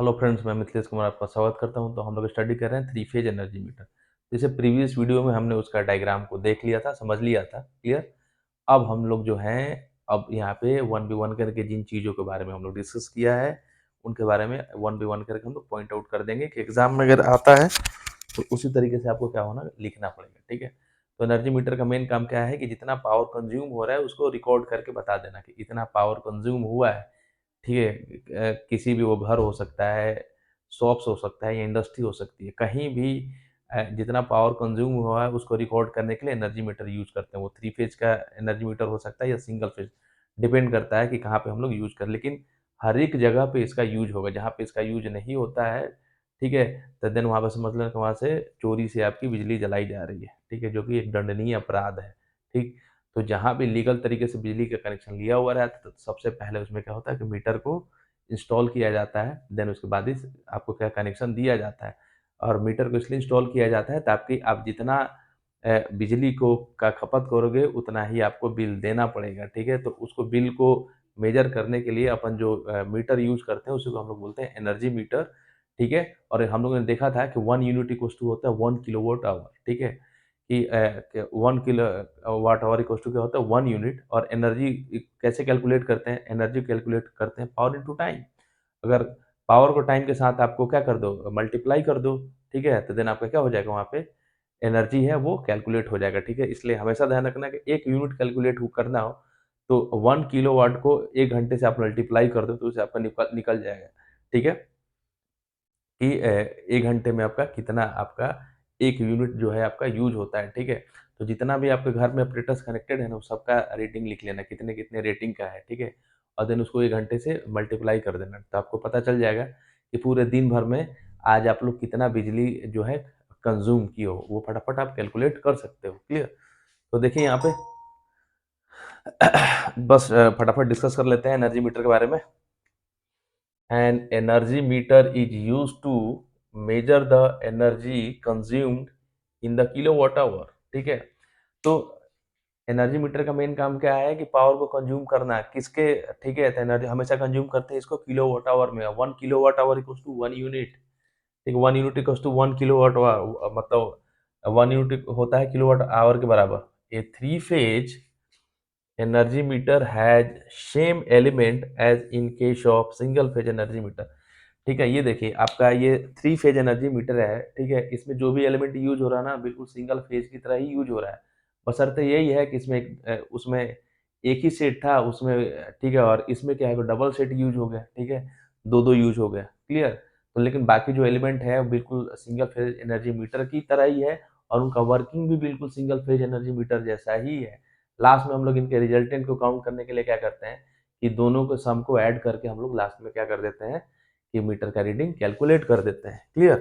Hello friends, मैं मिथिलेश कुमार आपका स्वागत करता हूं। तो हम लोग स्टडी कर रहे हैं थ्री फेज एनर्जी मीटर। जैसे प्रीवियस वीडियो में हमने उसका डायग्राम को देख लिया था, समझ लिया था, क्लियर। अब हम लोग जो हैं, अब यहाँ पे वन बी वन करके जिन चीज़ों के बारे में हम लोग डिस्कस किया है उनके बारे में वन बी वन करके हम लोग पॉइंट आउट कर देंगे कि एग्जाम में अगर आता है तो उसी तरीके से आपको क्या होना, लिखना पड़ेगा, ठीक है। तो एनर्जी मीटर का मेन काम क्या है कि जितना पावर कंज्यूम हो रहा है उसको रिकॉर्ड करके बता देना कि इतना पावर कंज्यूम हुआ है, ठीक है। किसी भी, वो घर हो सकता है, शॉप्स हो सकता है या इंडस्ट्री हो सकती है, कहीं भी जितना पावर कंज्यूम हुआ है उसको रिकॉर्ड करने के लिए एनर्जी मीटर यूज करते हैं। वो थ्री फेज का एनर्जी मीटर हो सकता है या सिंगल फेज, डिपेंड करता है कि कहाँ पे हम लोग यूज करें। लेकिन हर एक जगह पे इसका यूज होगा। जहाँ पे इसका यूज नहीं होता है, ठीक है, तो देन वहाँ पर समझ लें कि वहाँ से चोरी से आपकी बिजली जलाई जा रही है, ठीक है, जो कि एक दंडनीय अपराध है, ठीक। तो जहाँ भी लीगल तरीके से बिजली का कनेक्शन लिया हुआ रहता है तो सबसे पहले उसमें क्या होता है कि मीटर को इंस्टॉल किया जाता है, देन उसके बाद ही आपको क्या कनेक्शन दिया जाता है। और मीटर को इसलिए इंस्टॉल किया जाता है ताकि आप जितना बिजली को का खपत करोगे उतना ही आपको बिल देना पड़ेगा, ठीक है। तो उसको बिल को मेजर करने के लिए अपन जो मीटर यूज करते हैं उसी को हम लोग बोलते हैं एनर्जी मीटर, ठीक है। और हम लोगों ने देखा था कि 1 यूनिट इक्वल्स टू होता है 1 किलोवाट आवर, ठीक है, कि 1 kilowatt hour equals to क्या होता है 1 यूनिट। और एनर्जी कैसे कैलकुलेट करते हैं, एनर्जी कैलकुलेट करते हैं पावर इनटू टाइम। अगर पावर को टाइम के साथ आपको क्या कर दो, मल्टीप्लाई कर दो, ठीक है, तो देन आपका क्या हो जाएगा, वहाँ पे एनर्जी है वो कैलकुलेट हो जाएगा, ठीक है। इसलिए हमेशा ध्यान रखना कि एक यूनिट कैलकुलेट करना हो तो 1 किलोवाट को 1 घंटे से आप मल्टीप्लाई कर दो तो उससे आपका निकल निकल जाएगा, ठीक है, कि 1 घंटे में आपका कितना, आपका एक यूनिट जो है आपका यूज होता है, ठीक है। तो जितना भी आपके घर में ऑपरेटर्स कनेक्टेड है ना, वो सबका रेटिंग लिख लेना, कितने कितने रेटिंग का है, ठीक है। और देन उसको 1 घंटे से मल्टीप्लाई कर देना, तो आपको पता चल जाएगा कि पूरे दिन भर में आज आप लोग कितना बिजली जो है कंज्यूम किए हो, वो फटाफट आप कैलकुलेट कर सकते हो, क्लियर। तो देखिए यहाँ पे बस फटाफट डिस्कस कर लेते हैं एनर्जी मीटर के बारे में। An energy meter is used to measure the energy consumed in the kilowatt hour, ठीक है। तो एनर्जी मीटर का मेन काम क्या है कि पावर को कंज्यूम करना किसके, ठीक है। तो एनर्जी हमेशा कंज्यूम करते हैं इसको किलोवाट आवर में। 1 kilowatt hour equals to 1 unit, ठीक। 1 यूनिट इक्वल्स टू 1 किलोवाट, मतलब 1 यूनिट होता है किलोवाट आवर के बराबर। A three phase energy meter has same element as in case of single phase energy meter, ठीक है। ये देखिए आपका ये थ्री फेज एनर्जी मीटर है, ठीक है। इसमें जो भी एलिमेंट यूज हो रहा है ना, बिल्कुल सिंगल फेज की तरह ही यूज हो रहा है। बशर्ते यही है कि इसमें उसमें एक ही सेट था उसमें, ठीक है, और इसमें क्या है डबल सेट यूज हो गया, ठीक है, दो दो यूज हो गया, क्लियर। तो लेकिन बाकी जो एलिमेंट है वो बिल्कुल सिंगल फेज एनर्जी मीटर की तरह ही है और उनका वर्किंग भी बिल्कुल सिंगल फेज एनर्जी मीटर जैसा ही है। लास्ट में हम लोग इनके रिजल्टेंट को काउंट करने के लिए क्या करते हैं कि दोनों को सम को ऐड करके हम लोग लास्ट में क्या कर देते हैं कि मीटर का रीडिंग कैलकुलेट कर देते हैं, clear.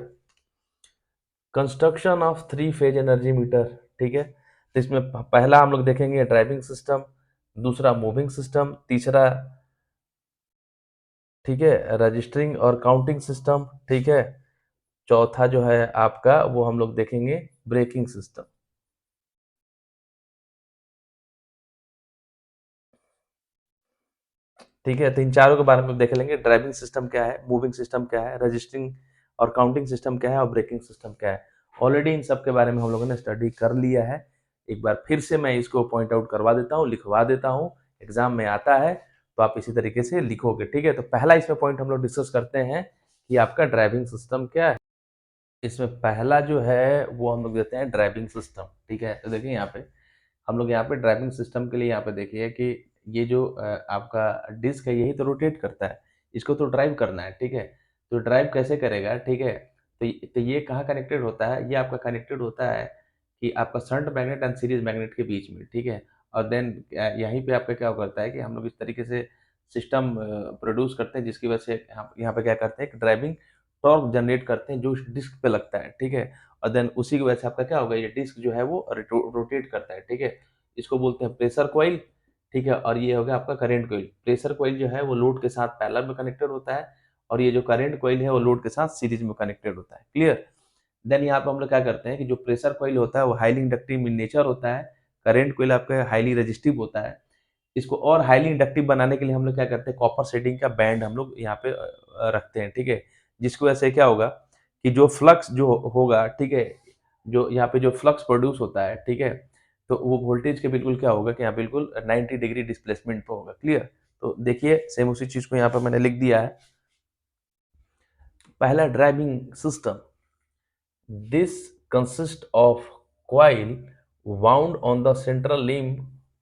Construction of three phase energy meter, ठीक है। तो इसमें पहला हम लोग देखेंगे ड्राइविंग सिस्टम, दूसरा मूविंग सिस्टम, तीसरा, ठीक है, रजिस्टरिंग और काउंटिंग सिस्टम, ठीक है, चौथा जो है आपका वो हम लोग देखेंगे ब्रेकिंग सिस्टम, ठीक है। तो इन चारों के बारे में देख लेंगे, ड्राइविंग सिस्टम क्या है, मूविंग सिस्टम क्या है, रजिस्टरिंग और काउंटिंग सिस्टम क्या है और ब्रेकिंग सिस्टम क्या है। ऑलरेडी इन सब के बारे में हम लोगों ने स्टडी कर लिया है। एक बार फिर से मैं इसको पॉइंट आउट करवा देता हूँ, लिखवा देता हूँ, एग्जाम में आता है तो आप इसी तरीके से लिखोगे, ठीक है। तो पहला इसमें पॉइंट हम लोग डिस्कस करते हैं कि आपका ड्राइविंग सिस्टम क्या है। इसमें पहला जो है वो हम लोग देते हैं ड्राइविंग सिस्टम, ठीक है। तो देखिए यहाँ पे हम लोग यहाँ पे ड्राइविंग सिस्टम के लिए यहाँ पे देखिए कि ये जो आपका डिस्क है यही तो रोटेट करता है, इसको तो ड्राइव करना है, ठीक है। तो ड्राइव कैसे करेगा, ठीक है। तो ये कहाँ कनेक्टेड होता है, ये आपका कनेक्टेड होता है कि आपका shunt magnet and series magnet के बीच में, ठीक है। और देन यहीं पे आपका क्या करता है कि हम लोग इस तरीके से सिस्टम प्रोड्यूस करते हैं जिसकी वजह से यहाँ पे क्या करते हैं कि ड्राइविंग टॉर्क जनरेट करते हैं जो इस डिस्क पे लगता है, ठीक है। और देन उसी की वजह से आपका क्या होगा, ये डिस्क जो है वो रोटेट करता है, ठीक है। इसको बोलते हैं प्रेशर कॉइल, ठीक है। और ये हो गया आपका करंट कॉइल। प्रेशर कॉइल जो है वो लोड के साथ पैरेलल में कनेक्टेड होता है और ये जो करंट कॉइल है वो लोड के साथ सीरीज में कनेक्टेड होता है, क्लियर। देन यहाँ पे हम लोग क्या करते हैं कि जो प्रेशर कॉइल होता है वो हाईली इंडक्टिव इन नेचर होता है, करंट कॉइल आपका हाईली रेजिस्टिव होता है। इसको और हाईली इंडक्टिव बनाने के लिए हम लोग क्या करते हैं, कॉपर शेडिंग का बैंड हम लोग यहाँ पे रखते हैं, ठीक है, जिसकी वजह से क्या होगा कि जो फ्लक्स जो होगा, ठीक है, जो यहाँ पे जो फ्लक्स प्रोड्यूस होता है, ठीक है, तो वो वोल्टेज के बिल्कुल क्या होगा कि यहाँ बिल्कुल 90 डिग्री डिस्प्लेसमेंट पे होगा। क्लियर? तो देखिए सेम उसी चीज को यहाँ पर मैंने लिख दिया है। पहला driving system, this consists of coil wound on the central limb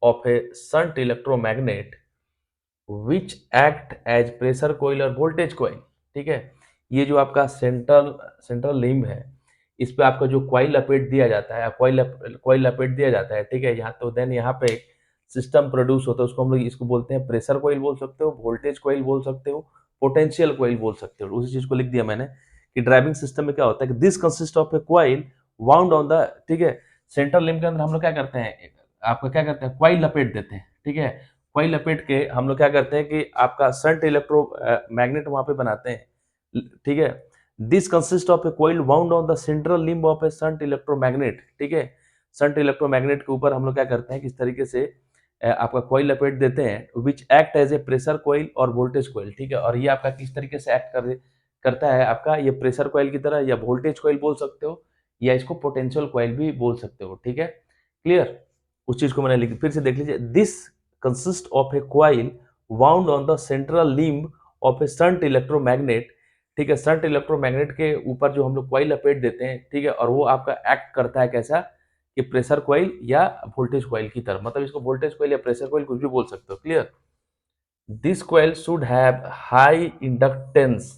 of a shunt electromagnet which act as pressure coil और voltage coil। ठीक है, ये जो आपका सेंट्रल लिम्ब है, इस पे आपका जो कॉइल लपेट दिया जाता है, कॉइल लपेट दिया जाता है, ठीक है, यहाँ तो देन यहाँ पे सिस्टम प्रोड्यूस होता है, उसको हम लोग इसको बोलते हैं प्रेशर कॉइल बोल सकते हो, वोल्टेज कॉइल बोल सकते हो, पोटेंशियल कॉइल बोल सकते हो। उसी चीज को लिख दिया मैंने कि ड्राइविंग सिस्टम में क्या होता है कि this consist of A coil wound on the, ठीक है, सेंट्रल लिम्ब के अंदर हम लोग क्या करते हैं, आपका क्या करते हैं, कॉइल लपेट देते हैं, ठीक है, कॉइल लपेट के हम लोग क्या करते हैं कि आपका शंट इलेक्ट्रो मैग्नेट वहां पे बनाते हैं, ठीक है। This consist of A coil wound on the central limb of A shunt electromagnet, ठीक है, शंट इलेक्ट्रोमैग्नेट के ऊपर हम लोग क्या करते हैं, किस तरीके से आपका कॉइल लपेट देते हैं, which act as a pressure coil और वोल्टेज कॉइल, ठीक है, और ये आपका किस तरीके से एक्ट करता है, आपका ये प्रेशर कॉइल की तरह, या वोल्टेज कॉइल बोल सकते हो, या इसको पोटेंशियल कॉइल भी बोल सकते हो, ठीक है। क्लियर? उस चीज को मैंने लिख, फिर से देख लीजिए, this consist of A coil wound on the central limb of A shunt electromagnet, ठीक है, शंट इलेक्ट्रोमैग्नेट के ऊपर जो हम लोग कॉइल लपेट देते हैं, ठीक है, और वो आपका एक्ट करता है कैसा कि प्रेशर कॉइल या वोल्टेज कॉइल की तरह, मतलब इसको वोल्टेज कॉइल या प्रेशर कॉइल कुछ भी बोल सकते हो। Clear? This coil should have high inductance,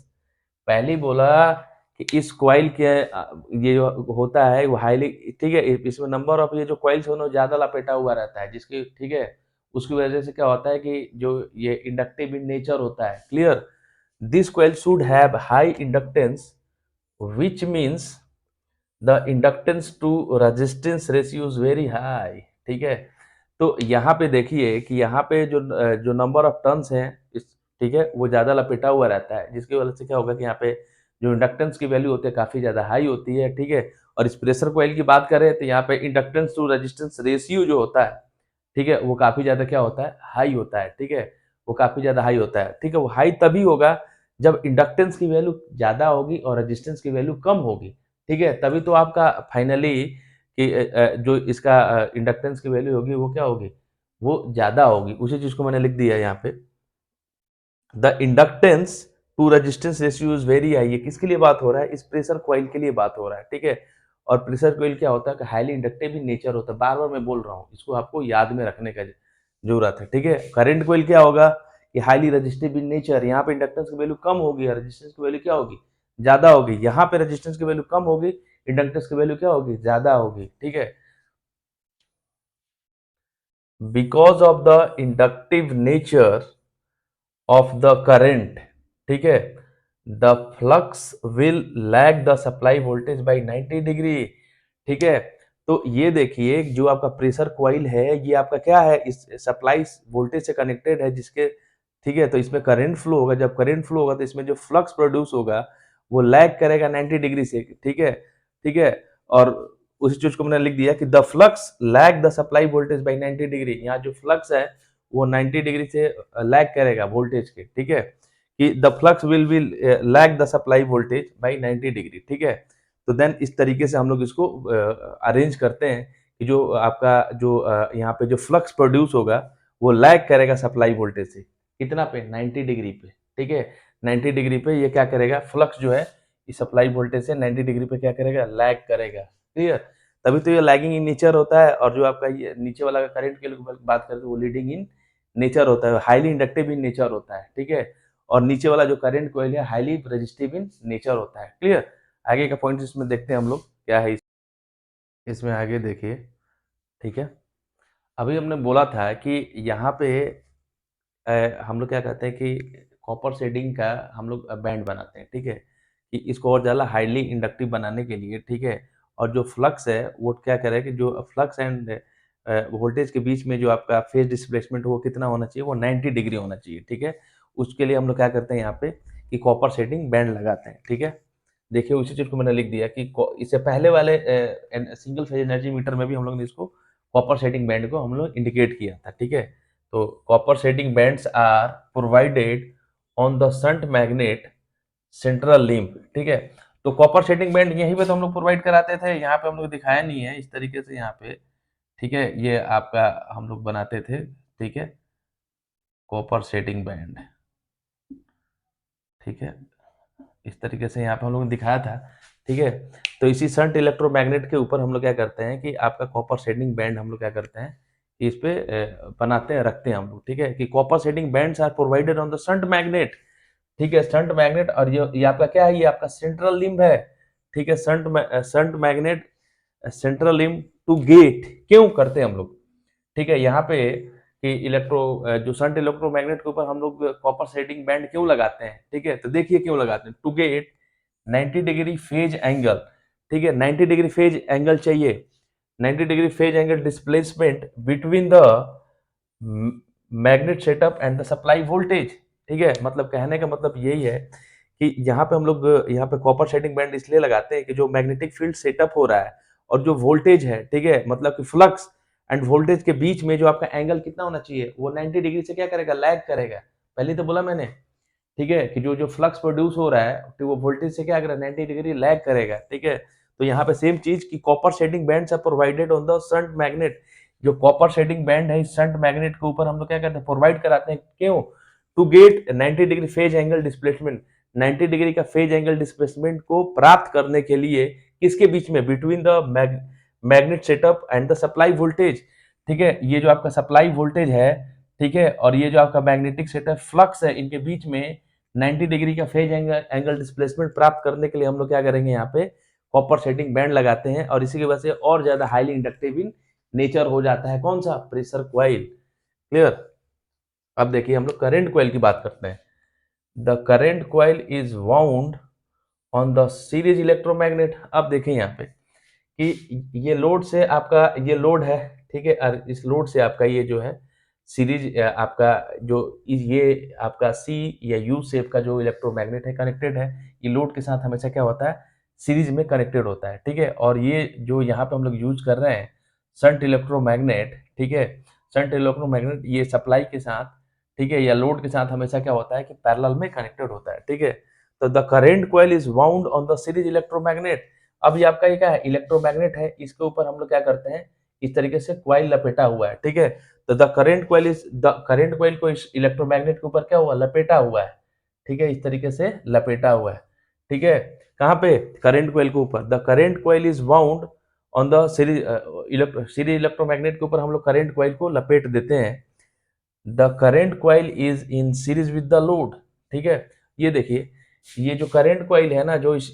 पहले ही बोला कि इस कॉइल के ये जो होता है वो हाईली, ठीक है, इसमें नंबर ऑफ ये जो कॉइल्स होना ज्यादा लपेटा हुआ रहता है, जिसकी, ठीक है, उसकी वजह से क्या होता है कि जो ये इंडक्टिव इन नेचर होता है। Clear? This coil should have high inductance which means the inductance to resistance ratio is very high, ठीक है। तो यहाँ पे देखिए कि यहाँ पे जो नंबर ऑफ टर्न्स हैं इस, ठीक है, वो ज्यादा लपेटा हुआ रहता है, जिसकी वजह से क्या होगा कि यहाँ पे जो इंडक्टेंस की वैल्यू होती है काफी ज्यादा हाई होती है, ठीक है। और इस प्रेशर कॉइल की बात करें तो यहाँ पे इंडक्टेंस टू रेजिस्टेंस रेशियो जो होता है, ठीक है, वो काफी ज्यादा क्या होता है, हाई होता है, ठीक है, वो काफी ज्यादा हाई होता है, ठीक है। वो हाई तभी होगा जब इंडक्टेंस की वैल्यू ज्यादा होगी और रेजिस्टेंस की वैल्यू कम होगी, ठीक है, तभी तो आपका फाइनली कि जो इसका इंडक्टेंस की वैल्यू होगी वो क्या होगी, वो ज्यादा होगी। उसी चीज को मैंने लिख दिया है यहाँ पे, the inductance to resistance ratio is very high. ये किसके लिए बात हो रहा है, इस प्रेशर कॉइल के लिए बात हो रहा है, ठीक है। और प्रेशर कॉइल क्या होता है कि हाईली इंडक्टिव इन नेचर होता है, बार बार मैं बोल रहा हूँ, इसको आपको याद में रखने का जरूरत है, ठीक है। करंट कॉइल क्या होगा कि हाईली रेजिस्टिव इन नेचर, यहाँ पे इंडक्टेंस की वैल्यू कम होगी और रेजिस्टेंस की वैल्यू क्या होगी, ज्यादा होगी। यहाँ पे रेजिस्टेंस की वैल्यू कम होगी, इंडक्टेंस की वैल्यू क्या होगी, ज्यादा होगी, ठीक है। Because of the inductive nature of the current, ठीक है, the flux will lag the supply voltage by 90 degree, ठीक है। तो ये देखिए जो आपका प्रेशर कॉइल है ये आपका क्या है, इस सप्लाई वोल्टेज से कनेक्टेड है, जिसके, ठीक है, तो इसमें करंट फ्लो होगा, जब करंट फ्लो होगा तो इसमें जो फ्लक्स प्रोड्यूस होगा वो लैग करेगा 90 डिग्री से, ठीक है, ठीक है। और उसी चीज को मैंने लिख दिया कि the flux lag the supply voltage by 90 degree, यहाँ जो फ्लक्स है वो 90 डिग्री से लैग करेगा वोल्टेज के, ठीक है, कि the flux will be lag the supply voltage by 90 degree, ठीक है। तो देन इस तरीके से हम लोग इसको अरेंज करते हैं कि जो आपका जो यहाँ पे जो फ्लक्स प्रोड्यूस होगा वो लैग करेगा सप्लाई वोल्टेज से, कितना पे, 90 डिग्री पे, ठीक है। 90 डिग्री पे ये क्या करेगा, फ्लक्स जो है इस सप्लाई वोल्टेज से 90 डिग्री पे क्या करेगा, लैग करेगा। क्लियर? तभी तो ये लैगिंग इन नेचर होता है, और जो आपका ये नीचे वाला करंट के लिए बात करते हैं वो लीडिंग इन नेचर होता है, हाईली इंडक्टिव इन नेचर होता है, ठीक है। और नीचे वाला जो करंट कॉइल है हाईली रेजिस्टिव इन नेचर होता है। क्लियर? आगे का पॉइंट इसमें देखते हैं हम लोग क्या है इसमें आगे देखिए, ठीक है। अभी हमने बोला था कि यहाँ पे हम लोग क्या कहते हैं कि कॉपर शेडिंग का हम लोग बैंड बनाते हैं, ठीक है, कि इसको और ज़्यादा हाईली इंडक्टिव बनाने के लिए, ठीक है। और जो फ्लक्स है वो क्या करे कि जो फ्लक्स एंड वोल्टेज के बीच में जो आपका फेज डिस्प्लेसमेंट वो कितना होना चाहिए, वो 90 डिग्री होना चाहिए, ठीक है। उसके लिए हम लोग क्या करते हैं यहाँ पे कि कॉपर शेडिंग बैंड लगाते हैं, ठीक है। देखिए उसी चीज को मैंने लिख दिया कि इससे पहले वाले सिंगल फेज एनर्जी मीटर में भी हम लोग ने इसको कॉपर शेडिंग बैंड को हम लोग इंडिकेट किया था, ठीक है। तो copper shading bands are provided on the shunt magnet central limb, ठीक है। तो कॉपर शेडिंग बैंड यहीं पे तो हम लोग प्रोवाइड कराते थे, यहाँ पे हम लोग दिखाया नहीं है इस तरीके से यहाँ पे, ठीक है। ये आपका हम लोग बनाते थे, ठीक है, कॉपर शेडिंग बैंड, ठीक है। इस तरीके से यहाँ पे हम लोगों ने दिखाया था, ठीक है। तो इसी शंट इलेक्ट्रोमैग्नेट के ऊपर हम लोग क्या करते हैं कि आपका कॉपर शेडिंग बैंड हम लोग क्या करते हैं कि इस पे बनाते हैं, रखते हैं हम लोग, ठीक है, कि copper shading bands are provided on the shunt magnet, ठीक है, शंट मैग्नेट। और ये आपका क्या है, ये आपका सेंट्रल लिम्ब है, ठीक है। Shunt magnet central limb to get क्यों करते हैं हम लोग, ठीक है, यहाँ पे कि जो शंट इलेक्ट्रोमैग्नेट के ऊपर हम लोग कॉपर शेडिंग बैंड क्यों लगाते हैं, ठीक है। तो देखिए क्यों लगाते हैं, to get 90 degree phase angle, ठीक है, 90 डिग्री फेज एंगल चाहिए, 90 degree phase angle displacement between the magnet setup and the supply voltage, ठीक है। मतलब कहने का मतलब यही है कि यहाँ पे हम लोग यहाँ पे कॉपर शेडिंग बैंड इसलिए लगाते हैं कि जो मैग्नेटिक फील्ड सेटअप हो रहा है और जो वोल्टेज है, ठीक है, मतलब कि फ्लक्स एंड वोल्टेज के बीच में जो आपका एंगल कितना होना चाहिए, वो 90 डिग्री से क्या करेगा, लैग करेगा। पहले तो बोला मैंने, ठीक है, कि जो जो फ्लक्स प्रोड्यूस हो रहा है तो वो वोल्टेज से क्या करेगा, 90 डिग्री लैग करेगा, ठीक है। तो यहाँ पे सेम चीज कि copper shading bands are provided on the shunt magnet, जो कॉपर शेडिंग बैंड है इस शंट मैग्नेट के ऊपर हम लोग क्या करते हैं, प्रोवाइड कराते हैं, क्यों, to get 90 degree phase angle displacement, 90 degree का फेज एंगल डिस्प्लेसमेंट को प्राप्त करने के लिए किसके बीच में, between the magnet setup and the supply voltage, ठीक है। ये जो आपका सप्लाई वोल्टेज है, ठीक है, और ये जो आपका मैग्नेटिक सेटअप फ्लक्स है, इनके बीच में 90 डिग्री का फेज एंगल डिस्प्लेसमेंट प्राप्त करने के लिए हम लोग क्या करेंगे, यहाँ पे कॉपर शेडिंग बैंड लगाते हैं, और इसी की वजह से और ज्यादा हाईली इंडक्टिव इन नेचर हो जाता है, कौन सा, प्रेशर क्वाइल। क्लियर। अब देखिए हम लोग करंट क्वाइल की बात करते हैं। The current coil is wound on the series electromagnet. अब देखिए यहाँ पे कि ये लोड से आपका ये लोड है, ठीक है, और इस लोड से आपका ये जो है सीरीज आपका जो ये आपका सी या यू शेप का जो इलेक्ट्रोमैग्नेट है कनेक्टेड है, ये लोड के साथ हमेशा क्या होता है, सीरीज में कनेक्टेड होता है, ठीक है। और ये जो यहाँ पे हम लोग यूज कर रहे हैं शंट इलेक्ट्रोमैग्नेट, ठीक है, शंट इलेक्ट्रोमैग्नेट ये सप्लाई के साथ, ठीक है, या लोड के साथ हमेशा क्या होता है कि पैरेलल में कनेक्टेड होता है, ठीक है। तो the current coil is wound on the series electromagnet. अब ये आपका ये क्या है, इलेक्ट्रोमैग्नेट है, इसके ऊपर हम लोग क्या करते हैं, इस तरीके से क्वाइल लपेटा हुआ है, ठीक है। तो द करेंट कॉइल को इस इलेक्ट्रोमैग्नेट के ऊपर क्या हुआ, लपेटा हुआ है, ठीक है, इस तरीके से लपेटा हुआ है, ठीक है। कहाँ पे, करेंट कॉइल के ऊपर। The current coil is wound on the series electromagnet के ऊपर हम लोग करेंट कॉइल को लपेट देते हैं। The current coil is in series with the load, ठीक है। ये देखिए ये जो करंट कॉइल है ना, जो इस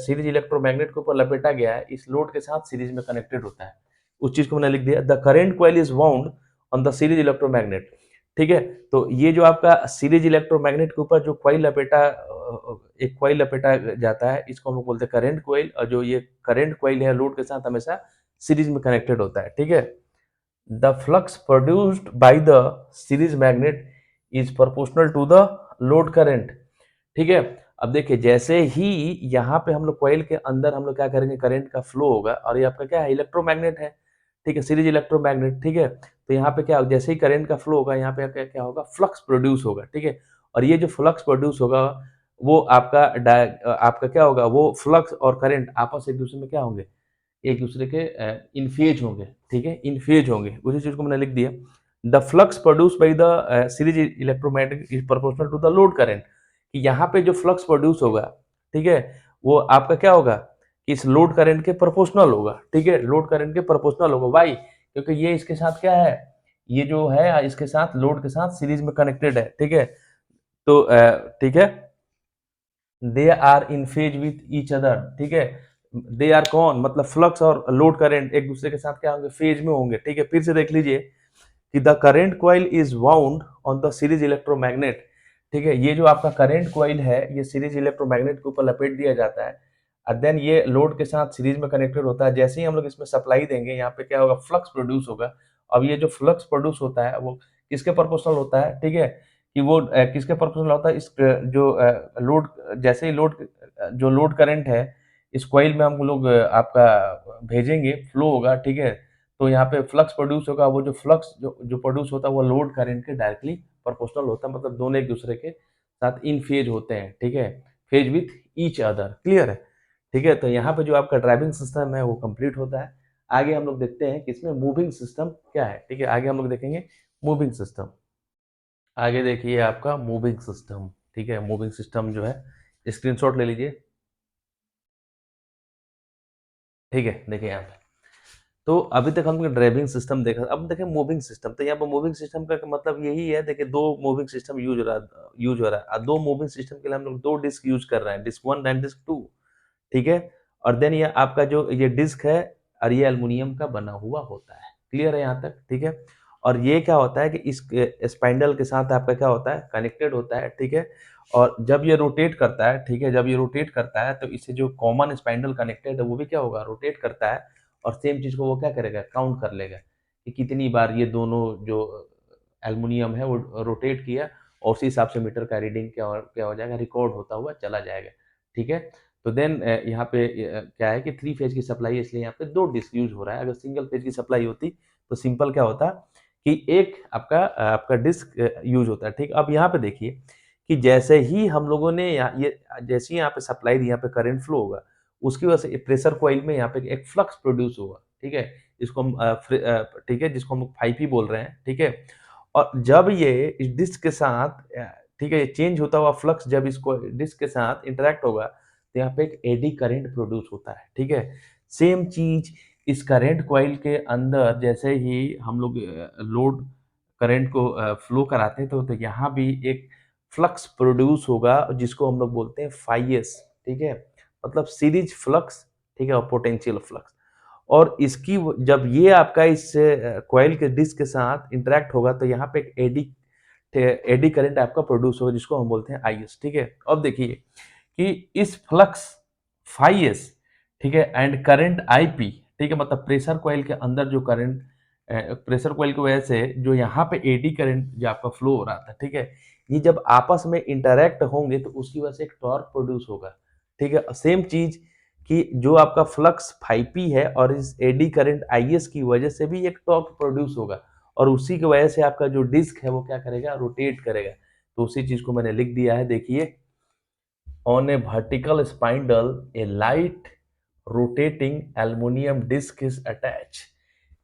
सीरीज इलेक्ट्रोमैग्नेट के ऊपर लपेटा गया है, इस लोड के साथ सीरीज में कनेक्टेड होता है। उस चीज को मैंने लिख दिया, the current coil is wound on the series electromagnet, ठीक है। तो ये जो आपका सीरीज इलेक्ट्रोमैग्नेट के ऊपर जो कॉइल लपेटा एक कॉइल लपेटा जाता है, इसको हम लोग बोलते हैं करंट कॉइल, और जो ये करंट कॉइल है लोड के साथ हमेशा सीरीज में कनेक्टेड होता है, ठीक है। The flux produced by the series magnet is proportional to the load current, ठीक है। अब देखिए जैसे ही यहाँ पे हम लोग कॉइल के अंदर हम लोग क्या करेंगे, करंट का फ्लो होगा, और ये आपका क्या है, इलेक्ट्रोमैग्नेट है, ठीक है, सीरीज इलेक्ट्रोमैग्नेट, ठीक है। तो यहाँ पे क्या जैसे ही करंट का फ्लो होगा, यहाँ पे क्या क्या होगा, फ्लक्स प्रोड्यूस होगा, ठीक है। और ये जो फ्लक्स प्रोड्यूस होगा वो आपका क्या होगा, वो फ्लक्स और करंट आपस एक दूसरे में क्या होंगे, एक दूसरे के इनफेज होंगे, ठीक है, इनफेज होंगे। उसी चीज को मैंने लिख दिया, the flux produce by the series electromagnet is proportional to the load current, कि यहाँ पे जो फ्लक्स प्रोड्यूस होगा, ठीक है, वो आपका क्या होगा कि इस लोड करंट के प्रोपोर्शनल होगा, ठीक है, लोड करंट के प्रोपोर्शनल होगा। वाई, क्योंकि ये इसके साथ क्या है, ये जो है इसके साथ लोड के साथ सीरीज में कनेक्टेड है, ठीक है। तो ठीक है, they are in phase with each other, ठीक है। दे आर कौन, मतलब फ्लक्स और लोड करंट एक दूसरे के साथ क्या होंगे, फेज में होंगे, ठीक है। फिर से देख लीजिए कि the current coil is wound on the series electromagnet, ठीक है। ये जो आपका करेंट कॉइल है ये सीरीज इलेक्ट्रोमैग्नेट के ऊपर लपेट दिया जाता है, और देन ये लोड के साथ सीरीज में कनेक्टेड होता है। जैसे ही हम लोग इसमें सप्लाई देंगे, यहाँ पे क्या होगा, फ्लक्स प्रोड्यूस होगा। अब ये जो फ्लक्स प्रोड्यूस होता है वो किसके प्रोपोर्शनल होता है, ठीक है, कि वो किसके प्रोपोर्शनल होता है, इस जो लोड, जैसे ही जो लोड करंट है इस कॉइल में हम लोग आपका भेजेंगे, फ्लो होगा, ठीक है। तो यहाँ पे फ्लक्स प्रोड्यूस होगा, वो जो फ्लक्स जो प्रोड्यूस होता है वो लोड करंट के डायरेक्टली प्रोपोर्शनल होता है, मतलब दोनों एक दूसरे के साथ इन फेज होते हैं, ठीक है। Phase with each other, clear है? ठीक है, तो यहाँ पे जो आपका ड्राइविंग सिस्टम है वो कंप्लीट होता है। आगे हम लोग देखते हैं कि इसमें मूविंग सिस्टम क्या है, ठीक है? आगे हम लोग देखेंगे मूविंग सिस्टम। आगे देखिए आपका मूविंग सिस्टम, ठीक है? मूविंग सिस्टम जो है, स्क्रीनशॉट ले लीजिए, ठीक है? देखिए यहाँ पे। तो अभी तक हमने ड्राइविंग सिस्टम देखा, अब देखें मूविंग सिस्टम। तो यहाँ पर मूविंग सिस्टम का मतलब यही है, देखिए 2 मूविंग सिस्टम यूज़ हो रहा है। 2 मूविंग सिस्टम के लिए हम लोग 2 डिस्क यूज़ कर रहे हैं, डिस्क 1 एंड डिस्क 2, ठीक है? और देन ये आपका जो ये डिस्क है और ये एल्युमिनियम का बना हुआ होता है। क्लियर है यहाँ तक? ठीक है? और ये क्या होता है कि इस स्पाइंडल के साथ आपका क्या होता है, कनेक्टेड होता है, ठीक है? और जब ये रोटेट करता है, ठीक है? जब ये रोटेट करता है तो इससे जो कॉमन स्पाइंडल कनेक्टेड है वो भी क्या होगा, रोटेट करता है और सेम चीज़ को वो क्या करेगा, काउंट कर लेगा कि कितनी बार ये दोनों जो एल्युमिनियम है वो रोटेट किया, और उसी हिसाब से मीटर का रीडिंग क्या हो जाएगा, रिकॉर्ड होता हुआ चला जाएगा, ठीक है? तो देन यहाँ पे क्या है कि 3 फेज की सप्लाई है, इसलिए यहाँ पे 2 डिस्क यूज़ हो रहा है। अगर सिंगल फेज की सप्लाई होती तो सिंपल क्या होता कि एक आपका डिस्क यूज़ होता है, ठीक? अब यहाँ पे देखिए कि जैसे ही हम लोगों ने जैसे ही यहाँ पे सप्लाई दी, यहाँ पे करंट फ्लो होगा, उसकी वजह से प्रेशर कॉइल में यहाँ पे एक फ्लक्स प्रोड्यूस होगा, ठीक है? इसको हम ठीक है, जिसको हम 5P बोल रहे हैं, ठीक है? और जब ये इस डिस्क के साथ ठीक है, ये चेंज होता हुआ फ्लक्स जब इसको डिस्क के साथ इंटरैक्ट होगा, तो यहाँ पे एक एडी करंट प्रोड्यूस होता है, ठीक है? सेम चीज़ इस करंट कॉइल के अंदर जैसे ही हम लोग लोड करंट को फ्लो कराते हैं, तो यहाँ भी एक फ्लक्स प्रोड्यूस होगा जिसको हम लोग बोलते हैं फाई-एस, ठीक है? मतलब सीरीज फ्लक्स, ठीक है? और पोटेंशियल फ्लक्स। और इसकी जब ये आपका इस कॉइल के डिस्क के साथ इंटरैक्ट होगा, तो यहाँ पे एक एडी करंट आपका प्रोड्यूस होगा जिसको हम बोलते हैं आई-एस, ठीक है? अब देखिए कि इस फ्लक्स फाई-एस, ठीक है, एंड करंट आई-पी, ठीक है, मतलब प्रेशर कॉइल के अंदर जो करंट प्रेशर कॉइल की वजह से जो यहाँ पे एडी करंट जो आपका फ्लो हो रहा था, ठीक है, ये जब आपस में इंटरैक्ट होंगे तो उसकी वजह से एक टॉर्क प्रोड्यूस होगा, ठीक है? सेम चीज कि जो आपका फ्लक्स फाई-पी है और इस एडी करंट आई-एस की वजह से भी एक टॉर्क प्रोड्यूस होगा, और उसी की वजह से आपका जो डिस्क है वो क्या करेगा, रोटेट करेगा। तो उसी चीज को मैंने लिख दिया है, देखिए, on a vertical spindle a light rotating aluminum disc is attached।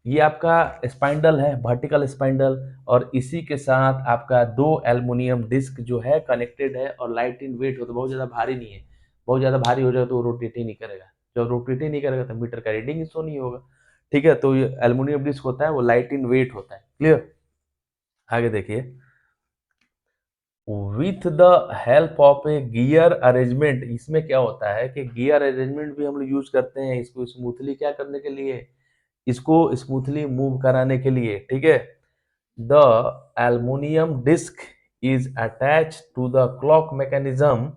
ये आपका स्पाइंडल है, वर्टिकल स्पाइंडल, और इसी के साथ आपका 2 एल्युमिनियम डिस्क जो है कनेक्टेड है, और लाइट इन वेट हो, तो बहुत ज़्यादा भारी नहीं है। बहुत ज़्यादा भारी हो जाए तो वो रोटेट ही नहीं करेगा। जब रोटेट ही नहीं करेगा तो मीटर का रीडिंग ही शो नहीं होगा। ठीक है? तो ये एल्युमिनियम डिस्क होता है वो लाइट इन वेट होता है। क्लियर? आगे देखिए, with the help of A gear arrangement, इसमें क्या होता है कि गियर अरेंजमेंट भी हम लोग यूज करते हैं इसको स्मूथली क्या करने के लिए, इसको स्मूथली मूव कराने के लिए। ठीक है? The aluminium disc is attached to the clock mechanism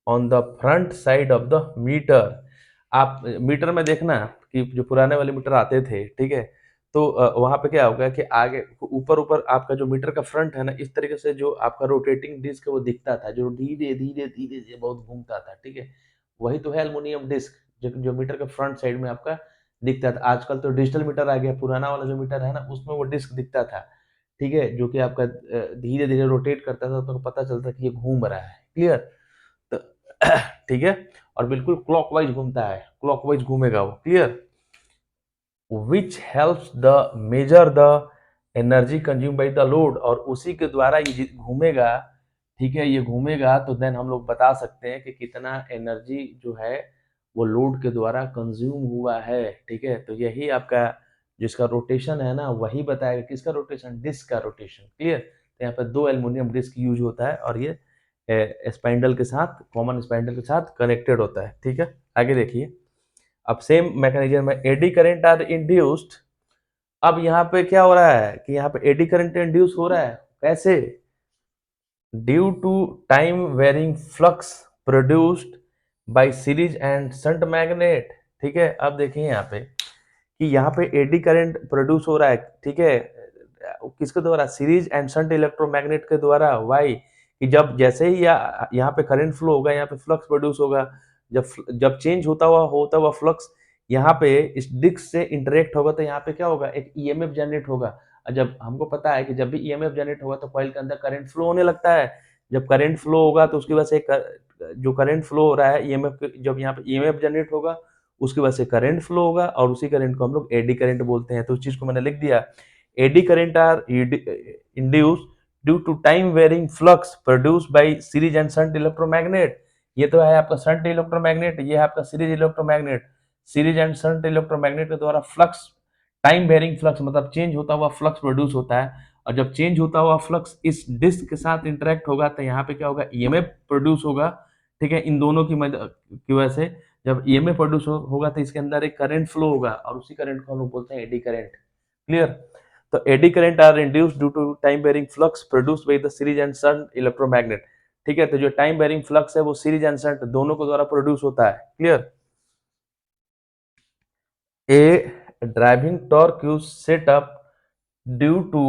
on the front side of the meter. आप मीटर में देखना कि जो पुराने वाले मीटर आते थे, ठीक है, तो वहां पे क्या होगा कि आगे ऊपर ऊपर आपका जो मीटर का फ्रंट है ना, इस तरीके से जो आपका रोटेटिंग डिस्क है वो दिखता था, जो धीरे धीरे धीरे धीरे बहुत घूमता था। ठीक है, वही तो है एल्युमिनियम डिस्क, जो मीटर के फ्रंट साइड में आपका दिखता था। आजकल तो डिजिटल मीटर आ गया, पुराना वाला जो मीटर है ना उसमें वो डिस्क दिखता था, ठीक है, जो कि आपका धीरे धीरे रोटेट करता था, तो पता चलता कि ये घूम रहा है। क्लियर? तो ठीक है, और बिल्कुल क्लॉकवाइज घूमता है, क्लॉकवाइज घूमेगा वो। Clear? Which helps the measure the energy consume by the load, और उसी के द्वारा ये घूमेगा। ठीक है, ये घूमेगा तो देन हम लोग बता सकते हैं कि कितना एनर्जी जो है वो लोड के द्वारा कंज्यूम हुआ है। ठीक है, तो यही आपका जिसका रोटेशन है ना वही बताएगा किसका रोटेशन, डिस्क का रोटेशन। क्लियर? तो यहाँ पे 2 एल्युमिनियम डिस्क यूज होता है, और ये स्पाइंडल के साथ, कॉमन स्पाइंडल के साथ कनेक्टेड होता है। ठीक है, आगे देखिए, अब सेम मैकेनिज्म में एडी करंट आर इंड्यूस्ड। अब यहाँ पे क्या हो रहा है कि यहाँ पे एडी करंट इंड्यूस हो रहा है, कैसे? Due to time varying flux produced by series and shunt magnet. ठीक है, अब देखिए यहाँ पे कि यहाँ पे एडी करंट प्रोड्यूस हो रहा है, ठीक है, किसके द्वारा, सीरीज एंड शंट इलेक्ट्रोमैग्नेट के द्वारा। वाई? कि जब जैसे ही यहाँ पे करंट फ्लो होगा, यहाँ पे फ्लक्स प्रोड्यूस होगा, जब जब चेंज होता हुआ फ्लक्स यहाँ पे इस डिस्क से इंटरेक्ट होगा, तो यहाँ पे क्या होगा, एक ईएमएफ जनरेट होगा। और जब हमको पता है कि जब भी ईएमएफ जनरेट होगा तो कॉइल के अंदर करंट फ्लो होने लगता है। जब करंट फ्लो होगा तो उसकी वजह से जो करंट फ्लो हो रहा है ईएमएफ, जब यहाँ पे ईएमएफ जनरेट होगा उसकी वजह से करंट फ्लो होगा और उसी करंट को हम लोग एडी करंट बोलते हैं। तो उस चीज को मैंने लिख दिया, eddy current are induce due to time varying flux produced by series and shunt electromagnet. ये तो है आपका शंट इलेक्ट्रोमैग्नेट, ये है आपका series electromagnet. Series and shunt electromagnet के द्वारा फ्लक्स, टाइम वेरिंग फ्लक्स मतलब चेंज होता हुआ फ्लक्स प्रोड्यूस होता है। और जब चेंज होता हुआ फ्लक्स इस डिस्क के साथ इंटरेक्ट होगा तो यहाँ पे क्या होगा, ईएमएफ प्रोड्यूस होगा। ठीक है, इन दोनों की वजह से जब ईएमएफ प्रोड्यूस होगा तो इसके अंदर एक करंट फ्लो होगा और उसी करंट को हम लोग बोलते हैं एडी करंट। क्लियर? तो eddy current are induced due to time varying flux produced by the series and shunt electromagnet. ठीक है, तो जो टाइम वेरिंग फ्लक्स है वो सीरीज एंड शंट दोनों के द्वारा प्रोड्यूस होता है। Clear? A driving torque is set up due to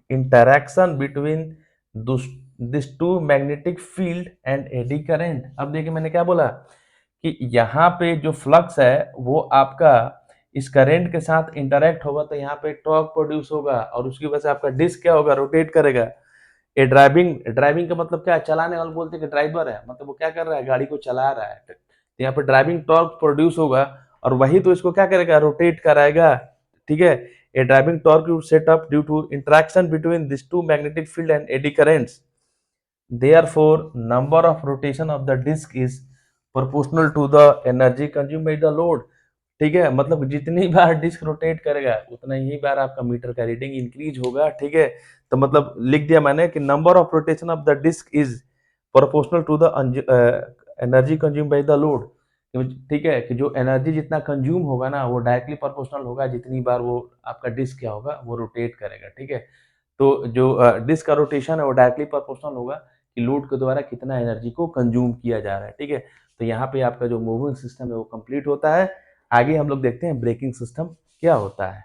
interaction between this two magnetic field and eddy current। अब देखिए मैंने क्या बोला कि यहाँ पे जो फ्लक्स है वो आपका इस करंट के साथ इंटरेक्ट होगा तो यहाँ पे टॉर्क प्रोड्यूस होगा और उसकी वजह से आपका डिस्क क्या होगा, रोटेट करेगा। ये ड्राइविंग, ड्राइविंग का मतलब क्या है, चलाने वाले बोलते हैं कि ड्राइवर है, मतलब वो क्या कर रहा है, गाड़ी को चला रहा है। तो यहाँ पे ड्राइविंग टॉर्क प्रोड्यूस होगा और वही तो इसको क्या करेगा, रोटेट कराएगा। ठीक है, a driving torque you set up due to interaction between this two magnetic field and eddy currents, therefore number of rotation of the disk is proportional to the energy consumed by the load। ठीक है, मतलब जितनी बार disc rotate करेगा उतना ही बार आपका metre का reading increase होगा। ठीक है, तो मतलब लिख दिया मैंने कि number of rotation of the disc is proportional to the energy consume by the load. ठीक है, कि जो एनर्जी जितना कंज्यूम होगा ना वो डायरेक्टली प्रोपोर्शनल होगा जितनी बार वो आपका डिस्क क्या होगा, वो रोटेट करेगा। ठीक है, तो जो डिस्क का रोटेशन है वो डायरेक्टली प्रोपोर्शनल होगा कि लोड के द्वारा कितना एनर्जी को कंज्यूम किया जा रहा है। ठीक है, तो यहाँ पे आपका जो मूविंग सिस्टम है वो कंप्लीट होता है। आगे हम लोग देखते हैं ब्रेकिंग सिस्टम क्या होता है।